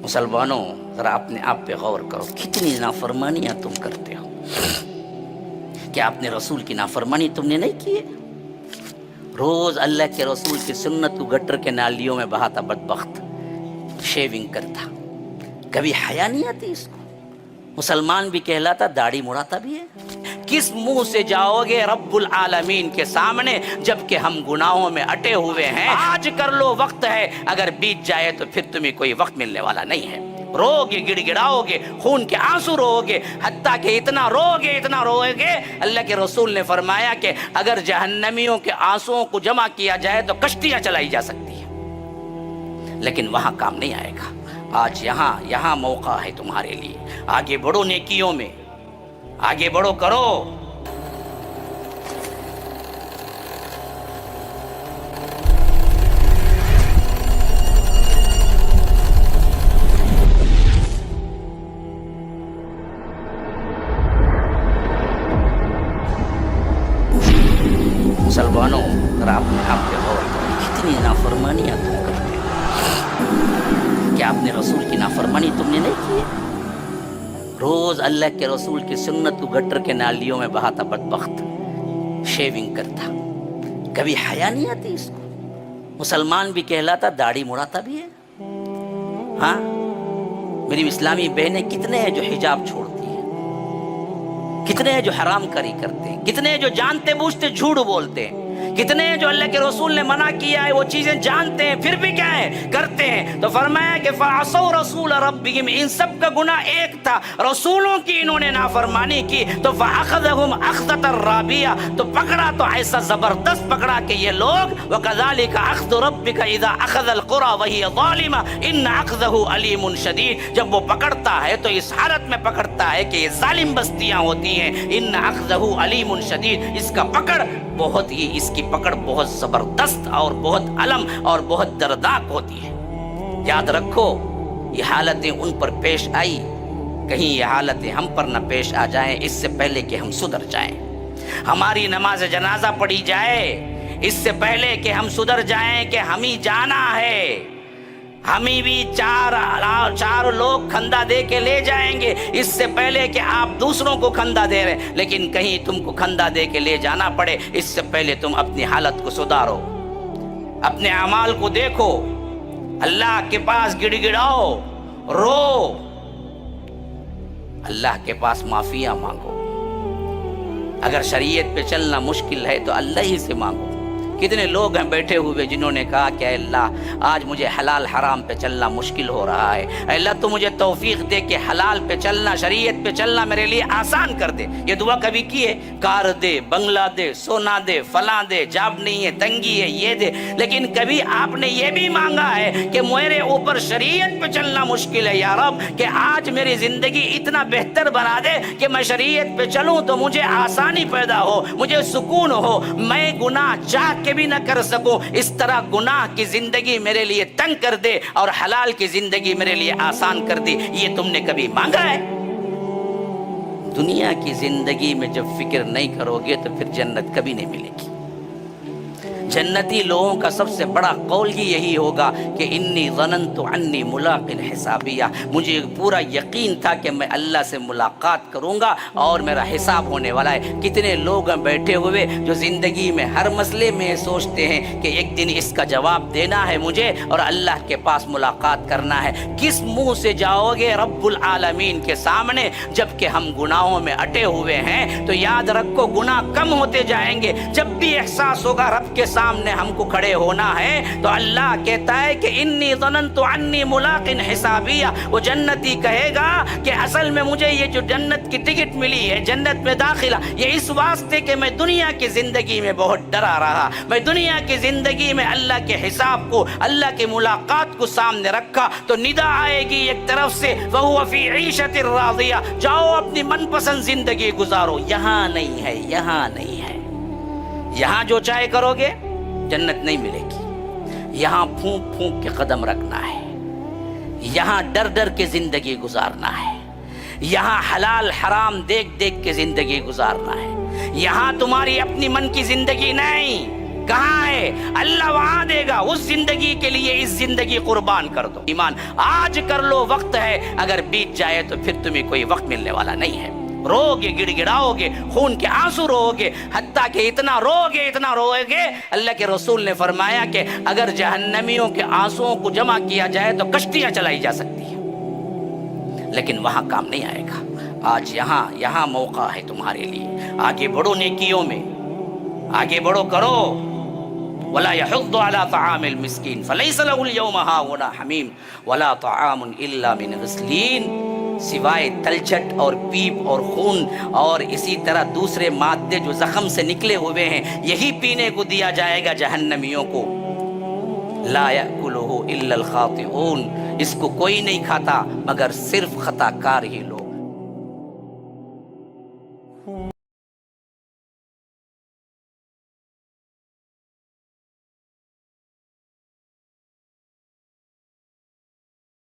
مسلمانوں ذرا اپنے آپ پہ غور کرو، کتنی نافرمانیاں تم کرتے ہو۔ کیا اپنے رسول کی نافرمانی تم نے نہیں کی ہے؟ روز اللہ کے رسول کی سنت کو گٹر کے نالیوں میں بہاتا بدبخت، شیونگ کرتا، کبھی حیا نہیں آتی اس کو؟ مسلمان بھی کہلاتا، داڑھی مڑاتا بھی ہے۔ کس منہ سے جاؤ گے رب العالمین کے سامنے جبکہ ہم گناہوں میں اٹے ہوئے ہیں؟ آج کر لو، وقت ہے، اگر بیت جائے تو پھر تمہیں کوئی وقت ملنے والا نہیں ہے۔ رو گے، گڑ گڑاؤ گے، خون کے آنسو رو گے، حتیٰ کہ اتنا رو گے، اتنا روئے گے، اللہ کے رسول نے فرمایا کہ اگر جہنمیوں کے آنسوؤں کو جمع کیا جائے تو کشتیاں چلائی جا سکتی ہیں، لیکن وہاں کام نہیں آئے گا۔ آج یہاں موقع ہے تمہارے لیے، آگے بڑھو، نیکیوں میں آگے بڑھو، کرو۔ مسلمانوں ذرا اپنے آپ پہ غور کرو، کتنی نافرمانیاں تم کرتے ہو۔ کیا اپنے رسول کی نافرمانی تم نے نہیں کی ہے؟ روز اللہ کے رسول کی سنت کو گٹر کے نالیوں میں بہاتا بدبخت، شیونگ کرتا، کبھی حیا نہیں آتی اس کو؟ مسلمان بھی کہلاتا، داڑھی مڑاتا بھی ہے۔ ہاں میری اسلامی بہنیں کتنے ہیں جو حجاب چھوڑتی ہیں، کتنے ہیں جو حرام کاری کرتے ہیں، کتنے ہیں جو جانتے بوجھتے جھوٹ بولتے ہیں، کتنے ہیں جو اللہ کے رسول نے منع کیا ہے وہ چیزیں جانتے ہیں پھر بھی کیا ہے کرتے ہیں۔ تو فرمایا کہ فَعَصَوْا رَسُولَ رَبِّهِمْ، ان سب کا گناہ ایک تھا، رسولوں کی انہوں نے نافرمانی کی، تو فَأَخَذَهُمْ أَخْذَةً رَابِيَةً، تو پکڑا تو ایسا زبردست پکڑا کہ یہ لوگ وَكَذَلِكَ أَخْذُ رَبِّكَ إِذَا أَخَذَ الْقُرَى وَهِيَ ظَالِمَةٌ إِنَّ أَخْذَهُ أَلِيمٌ شَدِيدٌ، جب وہ پکڑتا ہے تو اس حالت میں پکڑتا ہے کہ یہ ظالم بستیاں ہوتی ہیں، إِنَّ أَخْذَهُ أَلِيمٌ شَدِيدٌ، اس کا پکڑ بہت ہی، اس کی پکڑ بہت زبردست اور بہت علم اور بہت دردناک ہوتی ہے۔ یاد رکھو یہ حالتیں ان پر پیش آئی، کہیں یہ حالتیں ہم پر نہ پیش آ جائیں اس سے پہلے کہ ہم سدھر جائیں۔ ہماری نماز جنازہ پڑھی جائے اس سے پہلے کہ ہم سدھر جائیں کہ ہمیں جانا ہے، ہمیں بھی چار لوگ کھندا دے کے لے جائیں گے، اس سے پہلے کہ آپ دوسروں کو کھندا دے رہے ہیں، لیکن کہیں تم کو کھندا دے کے لے جانا پڑے اس سے پہلے تم اپنی حالت کو سدھارو، اپنے اعمال کو دیکھو، اللہ کے پاس گڑ گڑاؤ، رو، اللہ کے پاس معافیاں مانگو۔ اگر شریعت پہ چلنا مشکل ہے تو اللہ ہی سے مانگو۔ کتنے لوگ ہیں بیٹھے ہوئے جنہوں نے کہا کہ اے اللہ آج مجھے حلال حرام پہ چلنا مشکل ہو رہا ہے، اے اللہ تو مجھے توفیق دے کہ حلال پہ چلنا، شریعت پہ چلنا میرے لیے آسان کر دے۔ یہ دعا کبھی کی ہے؟ کار دے، بنگلہ دے، سونا دے، فلاں دے، جاب نہیں ہے، تنگی ہے، یہ دے، لیکن کبھی آپ نے یہ بھی مانگا ہے کہ میرے اوپر شریعت پہ چلنا مشکل ہے یا رب کہ آج میری زندگی اتنا بہتر بنا دے کہ میں شریعت پہ چلوں تو مجھے آسانی پیدا ہو، مجھے سکون ہو، میں گناہ چاہ کے بھی نہ کر سکوں، اس طرح گناہ کی زندگی میرے لیے تنگ کر دے اور حلال کی زندگی میرے لیے آسان کر دی۔ یہ تم نے کبھی مانگا ہے؟ دنیا کی زندگی میں جب فکر نہیں کرو گے تو پھر جنت کبھی نہیں ملے گی۔ جنتی لوگوں کا سب سے بڑا قول ہی یہی ہوگا کہ انی ظننت انی ملاق حسابیہ، مجھے پورا یقین تھا کہ میں اللہ سے ملاقات کروں گا اور میرا حساب ہونے والا ہے۔ کتنے لوگ ہیں بیٹھے ہوئے جو زندگی میں ہر مسئلے میں سوچتے ہیں کہ ایک دن اس کا جواب دینا ہے مجھے اور اللہ کے پاس ملاقات کرنا ہے۔ کس منہ سے جاؤ گے رب العالمین کے سامنے جبکہ ہم گناہوں میں اٹے ہوئے ہیں؟ تو یاد رکھو گناہ کم ہوتے جائیں گے، جب بھی احساس ہوگا رب کے سامنے ہم کو کھڑے ہونا ہے تو اللہ کہتا ہے کہ انی ظننت انی ملاق حسابیہ، وہ جنتی کہے گا کہ اصل میں مجھے یہ جو جنت کی ٹکٹ ملی ہے، جنت میں داخلہ، یہ اس واسطے کہ میں دنیا کی زندگی میں بہت ڈرا رہا، میں دنیا کی زندگی میں اللہ کے حساب کو، اللہ کی ملاقات کو سامنے رکھا، تو ندا آئے گی ایک طرف سے وَهُوَ فِي عِيشَةٍ رَاضِيَةٍ، جاؤ اپنی من پسند زندگی گزارو۔ یہاں نہیں ہے، یہاں نہیں ہے، یہاں جو چاہے کرو گے جنت نہیں ملے گی۔ یہاں پھونک پھونک کے قدم رکھنا ہے، یہاں ڈر ڈر کے زندگی گزارنا ہے، یہاں حلال حرام دیکھ دیکھ کے زندگی گزارنا ہے، یہاں تمہاری اپنی من کی زندگی نہیں، کہاں ہے؟ اللہ وہاں دے گا، اس زندگی کے لیے اس زندگی قربان کر دو۔ ایمان آج کر لو، وقت ہے، اگر بیت جائے تو پھر تمہیں کوئی وقت ملنے والا نہیں ہے۔ رو گے، گڑ گڑاؤ گے، خون کے آنسو رو گے، حتیٰ کہ اتنا رو گے اللہ کے رسول نے فرمایا کہ اگر جہنمیوں کے آنسوؤں کو جمع کیا جائے تو کشتیاں چلائی جا سکتی ہیں، لیکن وہاں کام نہیں آئے گا۔ آج یہاں موقع ہے تمہارے لیے، آگے بڑھو نیکیوں میں، آگے بڑھو، کرو۔ ولا يحض على طعام المسكين فليس له اليوم هاهنا حميم ولا طعام الا من غسلين، سوائے تلچھٹ اور پیپ اور خون اور اسی طرح دوسرے مادے جو زخم سے نکلے ہوئے ہیں، یہی پینے کو دیا جائے گا جہنمیوں کو۔ لا يأكله الا الخاطئون، اس کو کوئی نہیں کھاتا مگر صرف خطا کار ہی لوگ۔